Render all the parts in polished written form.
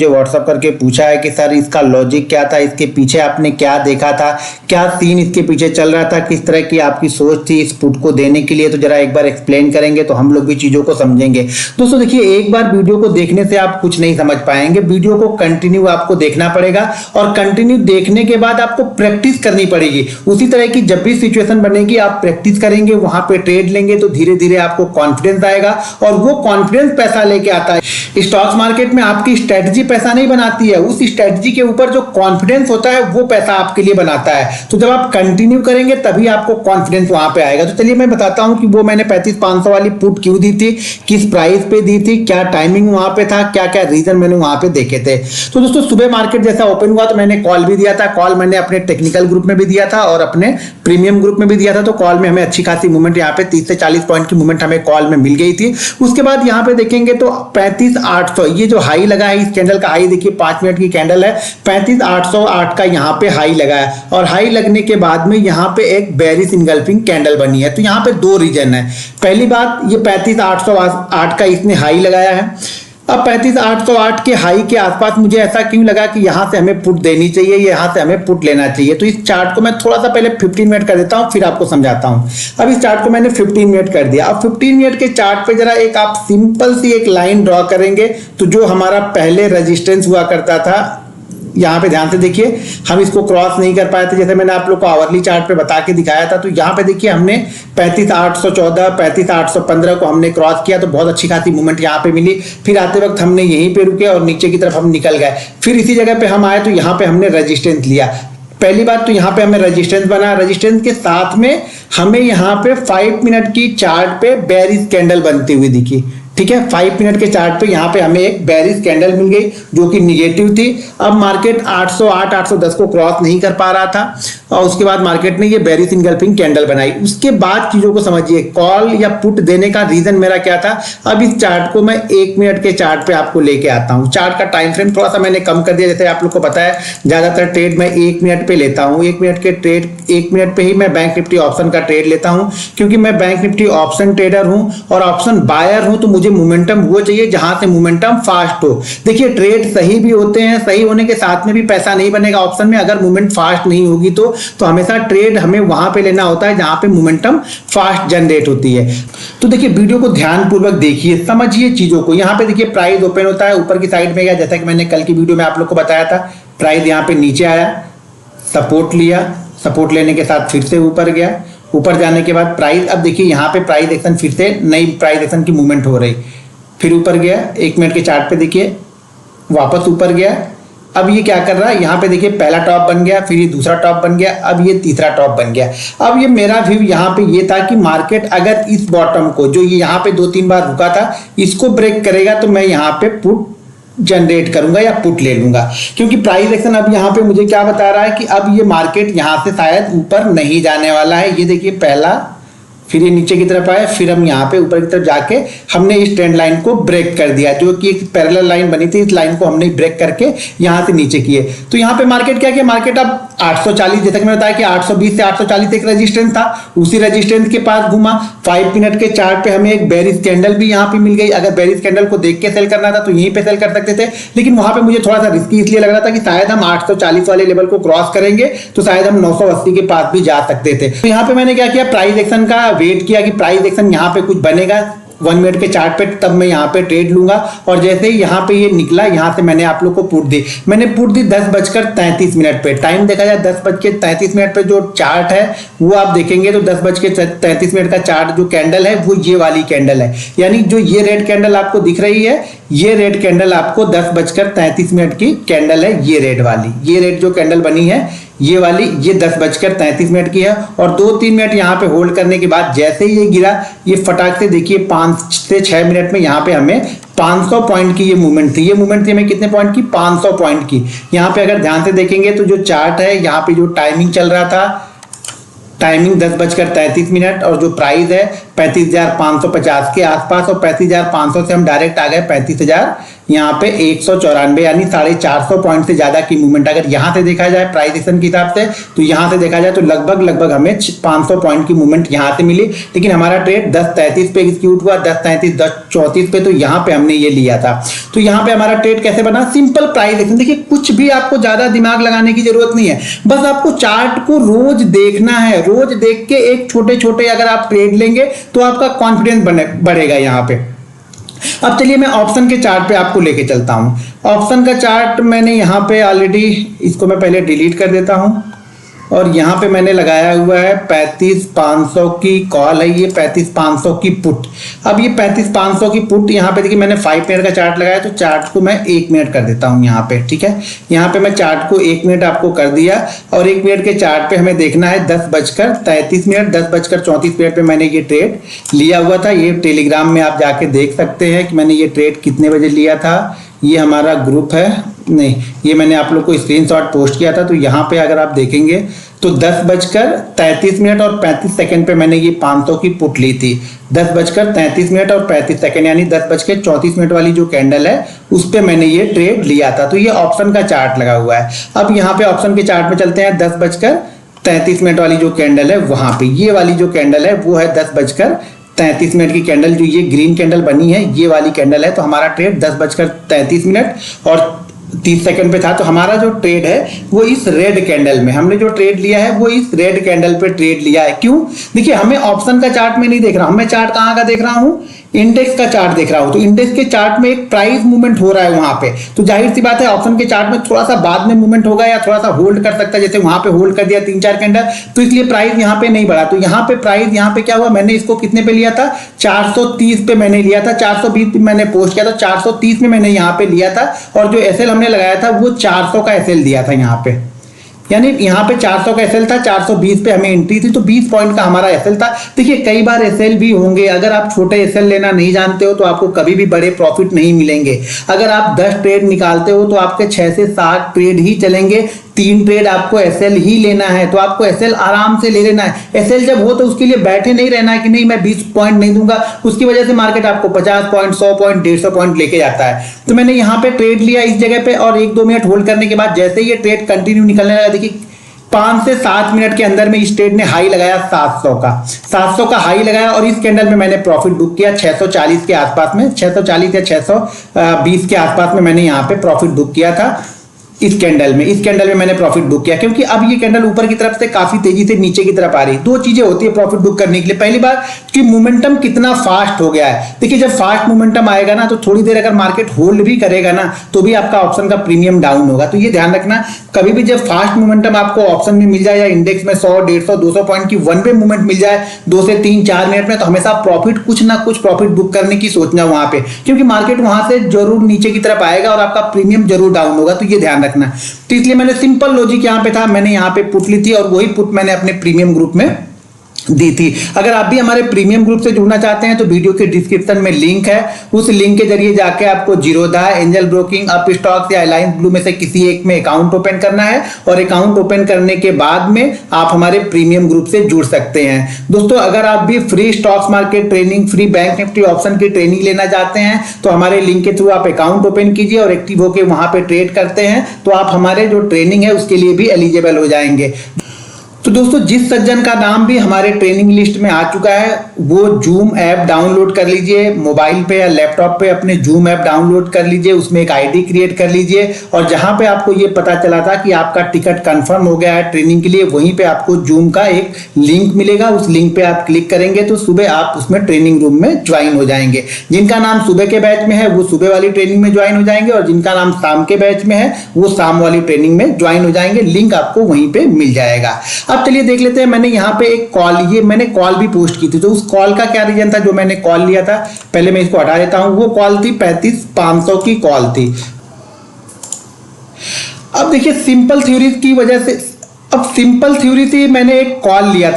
मुझे व्हाट्सअप करके पूछा है कि सर इसका लॉजिक क्या था, इसके पीछे आपने क्या देखा था, क्या सीन इसके पीछे चल रहा था, किस तरह की आपकी सोच थी इस पुट को देने के लिए, तो जरा एक बार एक्सप्लेन करेंगे तो हम लोग भी चीज़ों को समझेंगे। दोस्तों देखिए, एक बार वीडियो को देखने से आप कुछ नहीं समझ पाएंगे, वीडियो को कंटिन्यू आपको देखना पड़ेगा और कंटिन्यू देखने के बाद आपको प्रैक्टिस करनी पड़ेगी। उसी तरह की जब भी सिचुएशन बनेगी आप प्रैक्टिस करेंगे, वहां पे ट्रेड लेंगे तो धीरे धीरे आपको कॉन्फिडेंस आएगा और वो कॉन्फिडेंस पैसा लेके आता है। स्टॉक मार्केट में आपकी स्ट्रेटजी पैसा नहीं बनाती है, उस स्ट्रेटजी के ऊपर जो कॉन्फिडेंस होता है वो पैसा आपके लिए बनाता है। तो जब आप कंटिन्यू करेंगे तभी आपको कॉन्फिडेंस वहां पे आएगा। तो चलिए मैं बताता हूं कि वो मैंने 35,500 वाली पुट क्यों दी थी, किस प्राइस पे दी थी, क्या टाइमिंग वहां पे था, क्या क्या रीजन मैंने वहां पे देखे थे। तो दोस्तों सुबह मार्केट जैसा ओपन हुआ तो मैंने कॉल भी दिया था, कॉल मैंने अपने टेक्निकल ग्रुप में भी दिया था और अपने प्रीमियम ग्रुप में भी दिया था। तो कॉल में हमें अच्छी खासी मूवमेंट, यहाँ पे 30 से 40 पॉइंट की मूवमेंट हमें कॉल में मिल गई थी। उसके बाद यहाँ पे देखेंगे तो 35,800 ये जो हाई लगा है, इस कैंडल का हाई देखिए 5 मिनट की कैंडल है, 35,808 का यहाँ पे हाई लगा है और हाई लगने के बाद में यहाँ पे एक बेरिश इनगल्फिंग कैंडल बनी है। तो यहाँ पे दो रीजन है। पहली बात, ये 35,808 का इसने हाई लगाया है। अब 35,808 के हाई के आसपास मुझे ऐसा क्यों लगा कि यहां से हमें पुट देनी चाहिए, यहां से हमें पुट लेना चाहिए। तो इस चार्ट को मैं थोड़ा सा पहले 15 मिनट कर देता हूं, फिर आपको समझाता हूं। अब इस चार्ट को मैंने 15 मिनट कर दिया। अब 15 मिनट के चार्ट पे जरा एक आप सिंपल सी एक लाइन ड्रॉ करेंगे तो जो हमारा पहले रेजिस्टेंस हुआ करता था, यहाँ पे ध्यान से देखिए, हम इसको क्रॉस नहीं कर पाए थे, जैसे मैंने आप लोग को आवरली चार्ट पे बता के दिखाया था। तो यहाँ पे देखिए हमने 35,814, 35,815 को हमने क्रॉस किया तो बहुत अच्छी खासी मूवमेंट यहाँ पे मिली। फिर आते वक्त हमने यहीं पे रुके और नीचे की तरफ हम निकल गए। फिर इसी जगह पे हम आए तो यहाँ पे हमने रेजिस्टेंस लिया। पहली बात तो यहाँ पे हमें रेजिस्टेंस बना, रेजिस्टेंस के साथ में हमें यहाँ पे 5 मिनट की चार्ट पे बेरिश कैंडल बनती हुई दिखी। ठीक है, 5 मिनट के चार्ट पे यहाँ पे हमें एक बेरिश कैंडल मिल गई जो कि निगेटिव थी। अब मार्केट 808, 810 को क्रॉस नहीं कर पा रहा था और उसके बाद मार्केट ने ये बेरिश इनगल्फिंग कैंडल बनाई। उसके बाद चीजों को समझिए, कॉल या पुट देने का रीजन मेरा क्या था। अब इस चार्ट को मैं 1 मिनट के चार्ट पे आपको लेके आता हूँ। चार्ट का टाइम फ्रेम थोड़ा सा मैंने कम कर दिया, जैसे आप लोग को पता है ज्यादातर ट्रेड मैं 1 मिनट पे लेता हूँ। 1 मिनट के ट्रेड, 1 मिनट पे ही मैं बैंक निफ्टी ऑप्शन का ट्रेड लेता हूँ, क्योंकि मैं बैंक निफ्टी ऑप्शन ट्रेडर हूँ और ऑप्शन बायर हूँ। तो मुझे मोमेंटम वो चाहिए जहां से मोमेंटम फास्ट हो। देखिए ट्रेड सही भी होते हैं, सही होने के साथ में भी पैसा नहीं बनेगा ऑप्शन में अगर मूवमेंट फास्ट नहीं होगी। तो हमेशा ट्रेड हमें वहां पे लेना होता है जहां पे मोमेंटम फास्ट जनरेट होती है। तो देखिए वीडियो को ध्यानपूर्वक देखिए, समझिए चीजों को। यहाँ पे देखिए प्राइस ओपन होता है, ऊपर की साइड में गया, जैसा कि मैंने कल की वीडियो में आप लोग को बताया था। प्राइस यहाँ पे नीचे आया, सपोर्ट लिया, सपोर्ट लेने के साथ फिर से ऊपर गया। ऊपर जाने के बाद प्राइस, अब देखिए यहाँ पे प्राइस एक्शन, फिर से नई प्राइस एक्शन की मूवमेंट हो रही, फिर ऊपर गया। 1 मिनट के चार्ट पे देखिए वापस ऊपर गया। अब ये क्या कर रहा है, यहाँ पे देखिए पहला टॉप बन गया, फिर ये दूसरा टॉप बन गया, अब ये तीसरा टॉप बन गया। अब ये मेरा व्यू यहाँ पे ये था कि मार्केट अगर इस बॉटम को, जो ये यहाँ पे 2-3 बार रुका था, इसको ब्रेक करेगा तो मैं यहाँ पे पुट जनरेट करूंगा या पुट ले लूंगा। क्योंकि प्राइस एक्शन अब यहाँ पे मुझे क्या बता रहा है कि अब ये मार्केट यहाँ से शायद ऊपर नहीं जाने वाला है। ये देखिए पहला, फिर ये नीचे की तरफ आया, फिर हम यहाँ पे ऊपर की तरफ जाके हमने इस ट्रेंड लाइन को ब्रेक कर दिया, जो कि एक पैरेलल लाइन बनी थी। इस लाइन को हमने ब्रेक करके यहाँ से नीचे किए। तो यहाँ पे मार्केट क्या किया, मार्केट अब 840, जैसा कि मैंने बताया कि 820 से 840 एक रेजिस्टेंस था, उसी रेजिस्टेंस के पास घूमा। 5 मिनट के चार्ट पे हमें एक बेरिश कैंडल भी यहाँ पे मिल गई। अगर बेरिश कैंडल को देख के सेल करना था तो यहीं पे सेल कर सकते थे, लेकिन वहां पे मुझे थोड़ा सा रिस्की इसलिए लग रहा था कि शायद हम 840 वाले लेवल को क्रॉस करेंगे तो शायद हम 980 के पास भी जा सकते थे। तो यहाँ पे मैंने क्या किया, प्राइस एक्शन का वेट किया कि प्राइस एक्शन यहाँ पे कुछ बनेगा 1 मिनट के चार्ट पे, तब मैं यहाँ पे ट्रेड लूंगा। और जैसे ही यहाँ पे ये निकला, यहाँ से मैंने आप लोग को पुट दी। मैंने पुट दी 10:33 मिनट पे। टाइम देखा जाए 10:33 मिनट पे जो चार्ट है वो आप देखेंगे तो 10:33 मिनट का चार्ट जो कैंडल है वो ये वाली कैंडल है। यानी जो ये रेड कैंडल आपको दिख रही है, ये रेड कैंडल आपको 10:33 मिनट की कैंडल है। ये रेड वाली, ये रेड जो कैंडल बनी है ये वाली, ये 10:33 मिनट की है। और 2-3 मिनट यहाँ पे होल्ड करने के बाद जैसे ही ये गिरा, ये फटाक से देखिए 5 से 6 मिनट में यहाँ पे हमें 500 पॉइंट की ये मूवमेंट थी। ये मूवमेंट थी हमें कितने पॉइंट की, 500 पॉइंट की। यहाँ पे अगर ध्यान से देखेंगे तो जो चार्ट है, यहाँ पे जो टाइमिंग चल रहा था, टाइमिंग 10:33 मिनट और जो प्राइस है 35,550 के आसपास, और 35,500 से हम डायरेक्ट आ गए 35,000 यहाँ पे 194, यानी 450 पॉइंट से ज्यादा की मूवमेंट अगर यहाँ से देखा जाए प्राइस एक्शन के हिसाब से, तो यहाँ से देखा जाए तो लगभग हमें 500 पॉइंट की मूवमेंट यहाँ से मिली। लेकिन हमारा ट्रेड 10:33 पे एग्जीक्यूट हुआ, 10:33, 10:34 पे, तो यहाँ पे हमने ये लिया था। तो यहाँ पे हमारा ट्रेड कैसे बना, सिंपल प्राइस एक्शन। देखिए कुछ भी आपको ज्यादा दिमाग लगाने की जरूरत नहीं है, बस आपको चार्ट को रोज देखना है। रोज देख के एक छोटे छोटे अगर आप ट्रेड लेंगे तो आपका कॉन्फिडेंस बढ़ेगा यहाँ पे। अब चलिए मैं ऑप्शन के चार्ट पे आपको लेके चलता हूं। ऑप्शन का चार्ट मैंने यहाँ पे ऑलरेडी, इसको मैं पहले डिलीट कर देता हूं, और यहाँ पे मैंने लगाया हुआ है 35,500 की कॉल है, ये 35,500 की पुट। अब ये 35,500 की पुट यहाँ पे देखिए मैंने 5 मिनट का चार्ट लगाया, तो चार्ट को मैं 1 मिनट कर देता हूँ यहाँ पे, ठीक है। यहाँ पे मैं चार्ट को 1 मिनट आपको कर दिया, और 1 मिनट के चार्ट पे हमें देखना है 10:33, 10:34 पे मैंने ये ट्रेड लिया हुआ था। ये टेलीग्राम में आप जाके देख सकते हैं कि मैंने ये ट्रेड कितने बजे लिया था। ये हमारा ग्रुप है, नहीं ये मैंने आप लोग को स्क्रीनशॉट पोस्ट किया था। तो यहाँ पे अगर आप देखेंगे तो 10:33 और 35 सेकंड पे मैंने ये 500 की पुट ली थी। 10:33 और 35 सेकंड, यानी 10:34 वाली जो कैंडल है उस पे मैंने ये ट्रेड लिया था। तो ये ऑप्शन का चार्ट लगा हुआ है। अब यहाँ पे ऑप्शन के चार्ट में चलते हैं। 10:33 वाली जो कैंडल है वहां पे, ये वाली जो कैंडल है वो है 10:33 की कैंडल, जो ये ग्रीन कैंडल बनी है ये वाली कैंडल है। तो हमारा ट्रेड 10:33 और 30 सेकंड पे था। तो हमारा जो ट्रेड है वो इस रेड कैंडल में, हमने जो ट्रेड लिया है वो इस रेड कैंडल पे ट्रेड लिया है। क्यों, देखिए हमें ऑप्शन का चार्ट में नहीं देख रहा हूं, मैं चार्ट कहां का देख रहा हूं, इंडेक्स का चार्ट देख रहा हूं। तो इंडेक्स के चार्ट में एक प्राइस मूवमेंट हो रहा है वहां पे, तो जाहिर सी बात है ऑप्शन के चार्ट में थोड़ा सा बाद में मूवमेंट होगा या थोड़ा सा होल्ड कर सकता है, जैसे वहां पे होल्ड कर दिया 3-4 कैंडल, तो इसलिए प्राइस यहाँ पे नहीं बढ़ा। तो यहाँ पे प्राइस यहाँ पे क्या हुआ, मैंने इसको कितने पे लिया था, 430 पे मैंने लिया था, 420 पे मैंने पोस्ट किया था, 430 में मैंने यहाँ पे लिया था, और जो एसएल हमने लगाया था वो 400 का एसएल दिया था यहाँ पे, यानी यहाँ पे 400 का एसएल था, 420 पे हमें एंट्री थी, तो 20 पॉइंट का हमारा एसएल था। देखिए कई बार एसएल भी होंगे, अगर आप छोटे एसएल लेना नहीं जानते हो तो आपको कभी भी बड़े प्रॉफिट नहीं मिलेंगे। अगर आप 10 ट्रेड निकालते हो तो आपके 6 से 7 ट्रेड ही चलेंगे, 3 ट्रेड आपको एसएल ही लेना है। तो आपको एसएल आराम से ले लेना है। एसएल जब हो तो उसके लिए बैठे नहीं रहना है कि नहीं मैं 20 पॉइंट नहीं दूंगा, उसकी वजह से मार्केट आपको 50 पॉइंट, 100 पॉइंट, 150 पॉइंट लेके जाता है। तो मैंने यहाँ पे ट्रेड लिया इस जगह पे, और 1-2 मिनट होल्ड करने के बाद जैसे ये ट्रेड कंटिन्यू निकलने लगा, देखिए 5 से 7 मिनट के अंदर में इस ट्रेड ने हाई लगाया 700 का हाई लगाया, और इस कैंडल में मैंने प्रॉफिट बुक किया 640 के आसपास में, 640 या 620 के आसपास में मैंने यहाँ पे प्रॉफिट बुक किया था। इस कैंडल में मैंने प्रॉफिट बुक किया, क्योंकि अब ये कैंडल ऊपर की तरफ से काफी तेजी से नीचे की तरफ आ रही है। 2 चीजें होती है प्रॉफिट बुक करने के लिए। पहली बात कि मोमेंटम कितना फास्ट हो गया है। देखिए जब फास्ट मोमेंटम आएगा ना, तो थोड़ी देर अगर मार्केट होल्ड भी करेगा ना, तो भी आपका ऑप्शन का प्रीमियम डाउन होगा। तो ये ध्यान रखना, कभी भी जब फास्ट मोमेंटम आपको ऑप्शन में मिल जाए या इंडेक्स में 100, 150, 200 पॉइंट की वन वे मूवमेंट मिल जाए 2 से 3-4 मिनट में, तो हमेशा प्रॉफिट कुछ ना कुछ प्रॉफिट बुक करने की सोचना वहां पे, क्योंकि मार्केट वहां से जरूर नीचे की तरफ आएगा और आपका प्रीमियम जरूर डाउन होगा। तो ये ध्यान रखना। तो इसलिए मैंने सिंपल लॉजिक यहाँ पे था, मैंने यहाँ पे पुट ली थी, और वही पुट मैंने अपने प्रीमियम ग्रुप में दी थी। अगर आप भी हमारे प्रीमियम ग्रुप से जुड़ना चाहते हैं तो वीडियो के डिस्क्रिप्शन में लिंक है, उस लिंक के जरिए जाके आपको Zerodha, angel broking, up stocks या अलायंस ब्लू में से किसी एक में अकाउंट ओपन करना है, और अकाउंट ओपन करने के बाद में आप हमारे प्रीमियम ग्रुप से जुड़ सकते हैं। दोस्तों अगर आप भी free stocks market training, free bank Nifty option की ट्रेनिंग लेना चाहते हैं तो हमारे लिंक के थ्रू आप अकाउंट ओपन कीजिए और एक्टिव होकर वहां पे ट्रेड करते हैं, तो आप हमारे जो ट्रेनिंग है उसके लिए भी एलिजिबल हो जाएंगे। तो दोस्तों जिस सज्जन का नाम भी हमारे ट्रेनिंग लिस्ट में आ चुका है वो जूम ऐप डाउनलोड कर लीजिए, मोबाइल पे या लैपटॉप पे अपने जूम ऐप डाउनलोड कर लीजिए, उसमें एक आईडी क्रिएट कर लीजिए, और जहां पे आपको ये पता चला था कि आपका टिकट कंफर्म हो गया है ट्रेनिंग के लिए, वहीं पे आपको जूम का एक लिंक मिलेगा। उस लिंक पे आप क्लिक करेंगे तो सुबह आप उसमें ट्रेनिंग रूम में ज्वाइन हो जाएंगे। जिनका नाम सुबह के बैच में है वो सुबह वाली ट्रेनिंग में ज्वाइन हो जाएंगे, और जिनका नाम शाम के बैच में है वो शाम वाली ट्रेनिंग में ज्वाइन हो जाएंगे। लिंक आपको वहीं पे मिल जाएगा। अब चलिए देख लेते हैं, मैंने यहाँ पे एक कॉल, ये मैंने कॉल भी पोस्ट की थी, तो उस कॉल का क्या रीजन था जो मैंने कॉल लिया था, पहले मैं इसको हटा देता हूं। वो कॉल थी 35,500 की कॉल थी। अब देखिए सिंपल थ्योरी की वजह से, अब सिंपल थ्योरी से मैंने एक कॉल लिया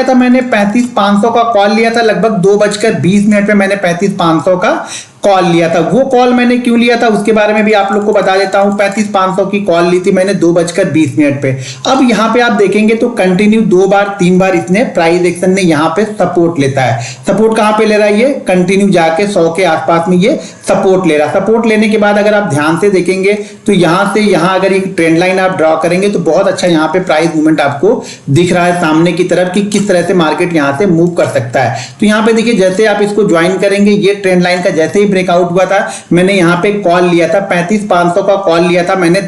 था मैंने 35,500 का कॉल लिया था, लगभग 2:20 में मैंने 35,500 का कॉल लिया था। वो कॉल मैंने क्यों लिया था उसके बारे में भी आप लोग को बता देता हूं। 35,500 की कॉल ली थी मैंने 2:20 पे। अब यहां पे आप देखेंगे तो कंटिन्यू 2 बार 3 बार इसने प्राइस एक्शन ने यहां पे सपोर्ट लेता है। सपोर्ट कहां पे ले रहा है, ये कंटिन्यू जाके 100 के आसपास में ये सपोर्ट ले रहा है। सपोर्ट लेने के बाद अगर आप ध्यान से देखेंगे तो यहां से यहां अगर एक ट्रेंड लाइन आप ड्रॉ करेंगे तो बहुत अच्छा यहां पे प्राइस मूवमेंट आपको दिख रहा है सामने की तरफ कि किस तरह से मार्केट यहां से मूव कर सकता है। तो यहां पे देखिए जैसे आप इसको ज्वाइन करेंगे, ये ट्रेंड लाइन का जैसे ही ब्रेकआउट हुआ था मैंने यहां पे कॉल लिया था, 35,500 का कॉल लिया था मैंने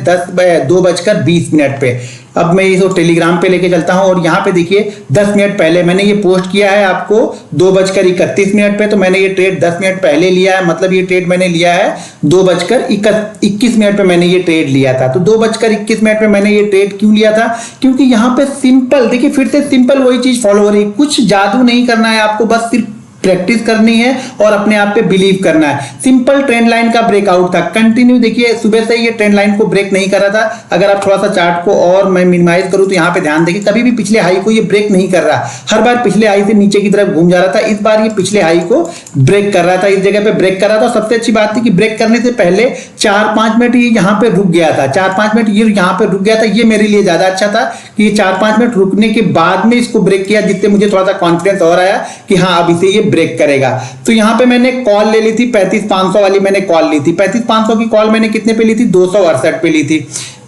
2:20 पे। अब मैं इसको टेलीग्राम पे लेके चलता हूं और यहां पे देखिए 10 मिनट पहले मैंने ये पोस्ट किया है आपको 2:31 पे। तो मैंने ये ट्रेड 10 मिनट पहले लिया है, मतलब ये ट्रेड मैंने लिया है 2:21 पे मैंने ये ट्रेड लिया था। तो 2:21 पे मैंने ये ट्रेड क्यों लिया था, क्योंकि यहां पे सिंपल देखिए फिर से सिंपल वही चीज फॉलो हो रही है। कुछ जादू नहीं करना है आपको, बस सिर्फ प्रैक्टिस करनी है और अपने आप पे बिलीव करना है। सिंपल ट्रेंड लाइन का ब्रेकआउट था, कंटिन्यू देखिए सुबह से ये ट्रेंड लाइन को ब्रेक नहीं कर रहा था। अगर आप थोड़ा सा चार्ट को और मैं मिनिमाइज करूं तो यहां पे ध्यान देखिए कभी भी पिछले हाई को ये ब्रेक नहीं कर रहा, हर बार पिछले हाई से नीचे की तरफ घूम जा रहा था। इस बार ये पिछले हाई को ब्रेक कर रहा था, इस जगह पे ब्रेक कर रहा था। सबसे अच्छी बात थी कि ब्रेक करने से पहले 4-5 मिनट ये यहाँ पे रुक गया था, 4-5 मिनट ये यहाँ पे रुक गया था। ये मेरे लिए ज्यादा अच्छा था कि ये 4-5 मिनट रुकने के बाद में इसको ब्रेक किया, जिससे मुझे थोड़ा सा कॉन्फिडेंस और आया कि हाँ अब इसे ये ब्रेक करेगा। तो यहां पे मैंने कॉल ले ली थी 35,500 वाली, मैंने कॉल ली थी 35,500 की कॉल मैंने कितने पे ली थी, 268 पे ली थी।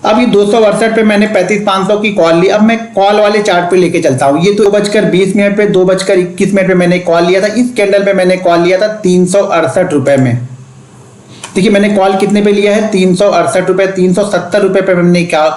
अब ये 268 पे मैंने 35,500 की कॉल ली। अब मैं कॉल वाले चार्ट पे लेके चलता हूं। ये 2:20 पे 2:21 पे मैंने कॉल लिया था। इस कैंडल पे मैंने कॉल लिया था 368 रुपए में। देखिए मैंने कॉल कितने पे लिया है, 368 रुपए, 370 रुपए पे मैंने क्या,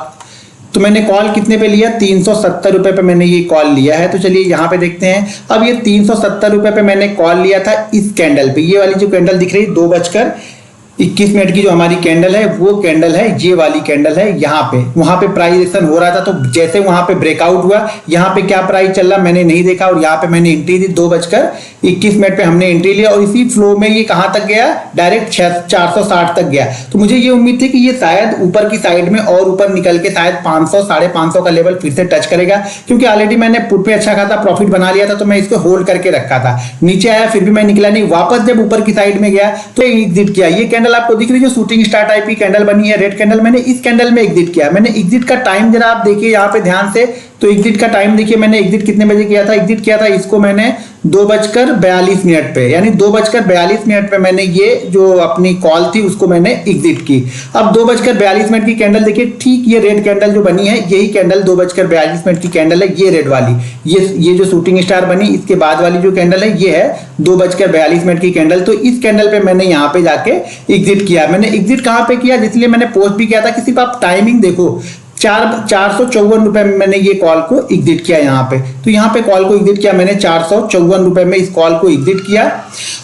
तो मैंने कॉल कितने पे लिया, 370 रुपए पे मैंने ये कॉल लिया है। तो चलिए यहाँ पे देखते हैं। अब ये 370 रुपए पे मैंने कॉल लिया था इस कैंडल पे। ये वाली जो कैंडल दिख रही है 2:21 की जो हमारी कैंडल है वो कैंडल है, ये वाली कैंडल है। यहाँ पे वहां पे प्राइस एक्शन हो रहा था, तो जैसे वहां पे ब्रेकआउट हुआ यहाँ पे क्या प्राइस चल रहा मैंने नहीं देखा और यहाँ पे मैंने एंट्री दी 2:21 पे हमने एंट्री लिया और इसी फ्लो में ये कहां तक गया, डायरेक्ट 460 तक गया। तो मुझे ये उम्मीद थी कि ये शायद ऊपर की साइड में और ऊपर निकल के शायद 500 550 का लेवल फिर से टच करेगा, क्योंकि ऑलरेडी मैंने पुट पे अच्छा खासा प्रॉफिट बना लिया था तो मैं इसको होल्ड करके रखा था। नीचे आया फिर भी मैं निकला नहीं, वापस जब ऊपर की साइड में गया तो एग्जिट किया। ये कैंडल आपको दिख रही है जो शूटिंग स्टार टाइप की कैंडल बनी है, रेड कैंडल, मैंने इस कैंडल में एग्जिट किया। मैंने एग्जिट का टाइम जरा आप देखिए यहाँ पे ध्यान से, तो एग्जिट का टाइम देखिए मैंने एग्जिट कितने बजे किया था, एग्जिट किया था इसको मैंने 2:42 पे, यानी 2:42 पे मैंने ये जो अपनी कॉल थी उसको मैंने एग्जिट की। अब 2:42 की कैंडल देखिए, ठीक ये रेड कैंडल जो बनी है यही कैंडल 2:42 की कैंडल है, ये रेड वाली, ये जो शूटिंग स्टार बनी इसके बाद वाली जो कैंडल है ये है 2:42 की कैंडल। तो इस कैंडल पे मैंने यहाँ पे जाके एग्जिट किया। मैंने एग्जिट कहाँ पे किया, इसलिए मैंने पोस्ट भी किया था कि सिर्फ आप टाइमिंग देखो, 454 रुपए में मैंने ये कॉल को एग्जिट किया यहाँ पे। तो यहाँ पे कॉल को एग्जिट किया मैंने 454 रुपए में इस कॉल को एग्जिट किया।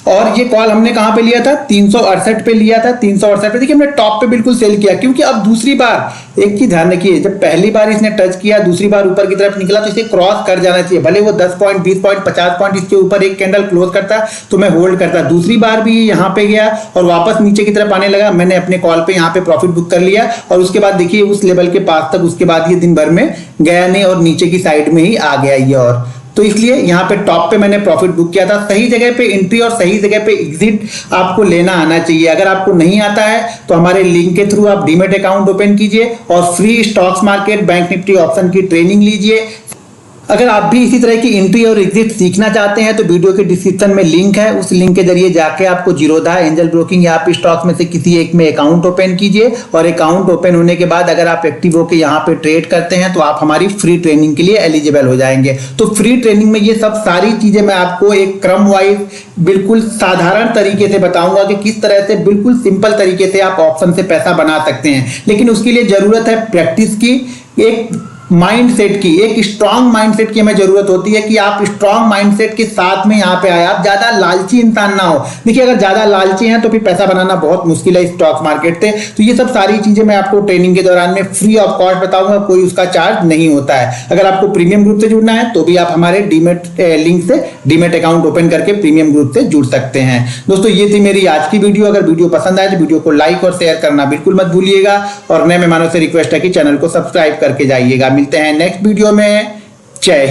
और ये कॉल हमने कहाँ पे लिया था, 368 पे लिया था। 368 पे देखिए हमने टॉप पे बिल्कुल सेल किया, क्योंकि अब दूसरी बार एक चीज ध्यान रखिए, जब पहली बार इसने टच किया, दूसरी बार ऊपर की तरफ निकला तो इसे क्रॉस कर जाना चाहिए। भले वो 10 पॉइंट 20 पॉइंट 50 पॉइंट इसके ऊपर एक कैंडल क्लोज करता तो मैं होल्ड करता। दूसरी बार भी यहाँ पे गया और वापस नीचे की तरफ आने लगा, मैंने अपने कॉल पे यहाँ पे प्रॉफिट बुक कर लिया। और उसके बाद देखिए उस लेवल के पास तक उसके बाद ये दिन भर में गया नहीं और नीचे की साइड में ही आ गया ये। और तो इसलिए यहाँ पे टॉप पे मैंने प्रॉफिट बुक किया था। सही जगह पे एंट्री और सही जगह पे एग्जिट आपको लेना आना चाहिए। अगर आपको नहीं आता है तो हमारे लिंक के थ्रू आप डीमेट अकाउंट ओपन कीजिए और free stocks market bank Nifty option की ट्रेनिंग लीजिए। अगर आप भी इसी तरह की एंट्री और एग्जिट सीखना चाहते हैं तो वीडियो के डिस्क्रिप्शन में लिंक है, उस लिंक के जरिए जाके आपको जीरोधा, एंजल ब्रोकिंग या आप स्टॉक्स में से किसी एक में अकाउंट ओपन कीजिए। और अकाउंट ओपन होने के बाद अगर आप एक्टिव होकर यहाँ पे ट्रेड करते हैं तो आप हमारी फ्री ट्रेनिंग के लिए एलिजिबल हो जाएंगे। तो फ्री ट्रेनिंग में ये सब सारी चीजें मैं आपको एक क्रम वाइज बिल्कुल साधारण तरीके से बताऊंगा कि किस तरह से बिल्कुल सिंपल तरीके से आप ऑप्शन से पैसा बना सकते हैं। लेकिन उसके लिए जरूरत है प्रैक्टिस की, एक माइंडसेट की, एक स्ट्रांग माइंडसेट की हमें जरूरत होती है कि आप स्ट्रांग माइंडसेट के साथ में यहाँ पे आए। आप ज्यादा लालची इंसान ना हो। देखिए अगर ज्यादा लालची हैं तो फिर पैसा बनाना बहुत मुश्किल है स्टॉक मार्केट से। तो ये सब सारी चीजें मैं आपको ट्रेनिंग के दौरान में फ्री ऑफ कॉस्ट बताऊंगा, कोई उसका चार्ज नहीं होता है। अगर आपको प्रीमियम ग्रुप से जुड़ना है तो भी आप हमारे डीमेट लिंक से डीमेट अकाउंट ओपन करके प्रीमियम ग्रुप से जुड़ सकते हैं। दोस्तों ये थी मेरी आज की वीडियो। अगर वीडियो पसंद आए तो वीडियो को लाइक और शेयर करना बिल्कुल मत भूलिएगा और नए मेहमानों से रिक्वेस्ट है कि चैनल को सब्सक्राइब करके जाइएगा। मिलते हैं नेक्स्ट वीडियो में। जय